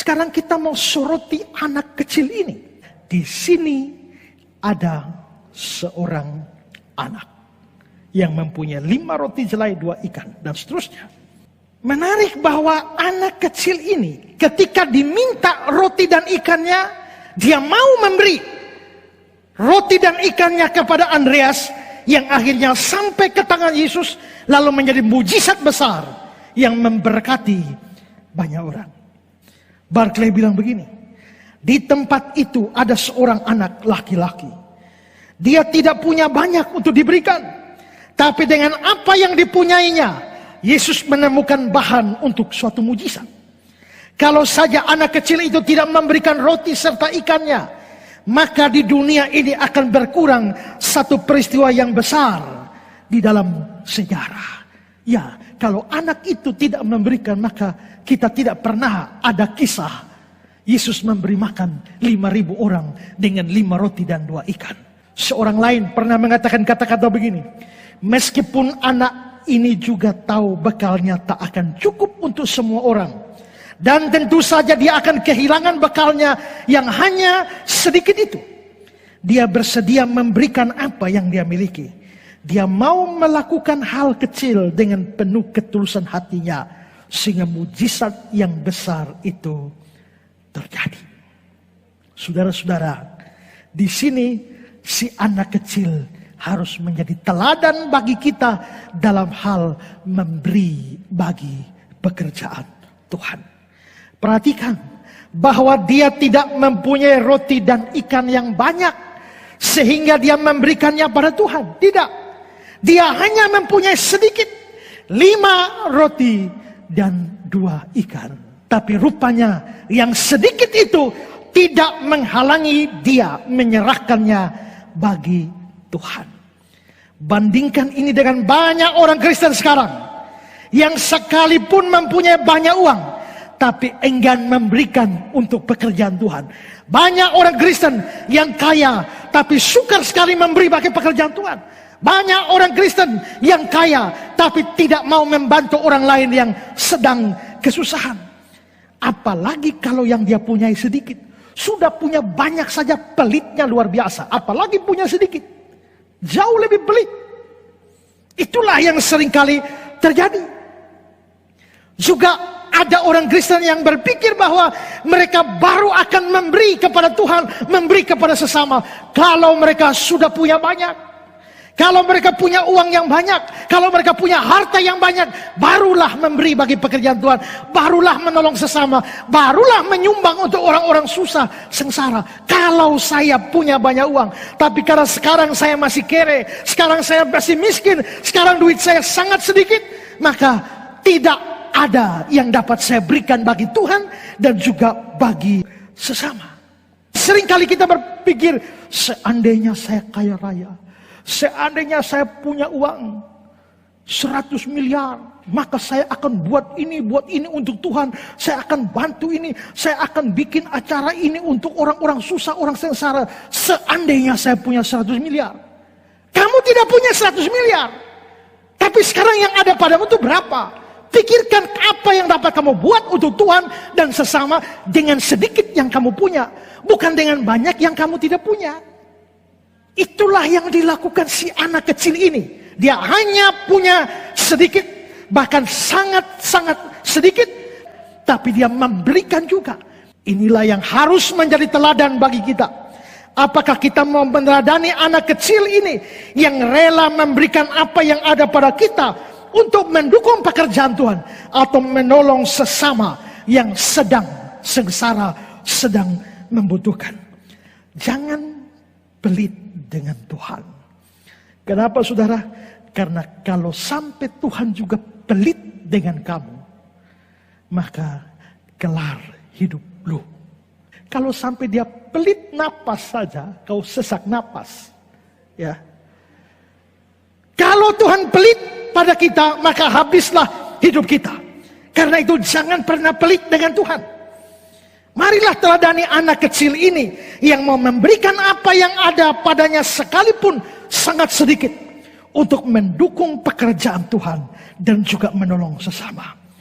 Sekarang kita mau soroti anak kecil ini. Di sini ada seorang anak yang mempunyai 5 roti jelai 2 ikan dan seterusnya. Menarik bahwa anak kecil ini ketika diminta roti dan ikannya, dia mau memberi roti dan ikannya kepada Andreas yang akhirnya sampai ke tangan Yesus lalu menjadi mujizat besar yang memberkati banyak orang. Barclay bilang begini, di tempat itu ada seorang anak laki-laki. Dia tidak punya banyak untuk diberikan, tapi dengan apa yang dipunyainya Yesus menemukan bahan untuk suatu mujizat. Kalau saja anak kecil itu tidak memberikan roti serta ikannya, maka di dunia ini akan berkurang satu peristiwa yang besar di dalam sejarah. Ya, kalau anak itu tidak memberikan, maka kita tidak pernah ada kisah Yesus memberi makan 5.000 orang dengan 5 roti dan 2 ikan. Seorang lain pernah mengatakan kata-kata begini, meskipun anak ini juga tahu bekalnya tak akan cukup untuk semua orang, dan tentu saja dia akan kehilangan bekalnya yang hanya sedikit itu, dia bersedia memberikan apa yang dia miliki. Dia mau melakukan hal kecil dengan penuh ketulusan hatinya, sehingga mujizat yang besar itu terjadi. Saudara-saudara, di sini si anak kecil harus menjadi teladan bagi kita dalam hal memberi bagi pekerjaan Tuhan. Perhatikan bahwa dia tidak mempunyai roti dan ikan yang banyak sehingga dia memberikannya pada Tuhan. Tidak. Dia hanya mempunyai sedikit, 5 roti dan 2 ikan. Tapi rupanya yang sedikit itu tidak menghalangi dia menyerahkannya bagi Tuhan. Bandingkan ini dengan banyak orang Kristen sekarang yang sekalipun mempunyai banyak uang, tapi enggan memberikan untuk pekerjaan Tuhan. Banyak orang Kristen yang kaya, tapi sukar sekali memberi bagi pekerjaan Tuhan. Banyak orang Kristen yang kaya, tapi tidak mau membantu orang lain yang sedang kesusahan. Apalagi kalau yang dia punyai sedikit. Sudah punya banyak saja pelitnya luar biasa. Apalagi punya sedikit. Jauh lebih pelit. Itulah yang seringkali terjadi. Juga ada orang Kristen yang berpikir bahwa mereka baru akan memberi kepada Tuhan, memberi kepada sesama kalau mereka sudah punya banyak. Kalau mereka punya uang yang banyak, kalau mereka punya harta yang banyak, barulah memberi bagi pekerjaan Tuhan, barulah menolong sesama, barulah menyumbang untuk orang-orang susah, sengsara. Kalau saya punya banyak uang, tapi karena sekarang saya masih kere, sekarang saya masih miskin, sekarang duit saya sangat sedikit, maka tidak ada yang dapat saya berikan bagi Tuhan dan juga bagi sesama. Seringkali kita berpikir, seandainya saya kaya raya, seandainya saya punya uang 100 miliar, maka saya akan buat ini untuk Tuhan. Saya akan bantu ini, saya akan bikin acara ini untuk orang-orang susah, orang sengsara. Seandainya saya punya 100 miliar. Kamu tidak punya 100 miliar. Tapi sekarang yang ada padamu itu berapa? Pikirkan apa yang dapat kamu buat untuk Tuhan dan sesama dengan sedikit yang kamu punya. Bukan dengan banyak yang kamu tidak punya. Itulah yang dilakukan si anak kecil ini. Dia hanya punya sedikit, bahkan sangat-sangat sedikit, tapi dia memberikan juga. Inilah yang harus menjadi teladan bagi kita. Apakah kita mau meneladani anak kecil ini yang rela memberikan apa yang ada pada kita untuk mendukung pekerjaan Tuhan, atau menolong sesama yang sedang sengsara, sedang membutuhkan? Jangan pelit dengan Tuhan. Kenapa saudara? Karena kalau sampai Tuhan juga pelit dengan kamu, maka kelar hidup lu. Kalau sampai dia pelit napas saja, kau sesak napas. Ya. Kalau Tuhan pelit pada kita, maka habislah hidup kita. Karena itu jangan pernah pelit dengan Tuhan. Marilah teladani anak kecil ini yang mau memberikan apa yang ada padanya sekalipun sangat sedikit untuk mendukung pekerjaan Tuhan dan juga menolong sesama.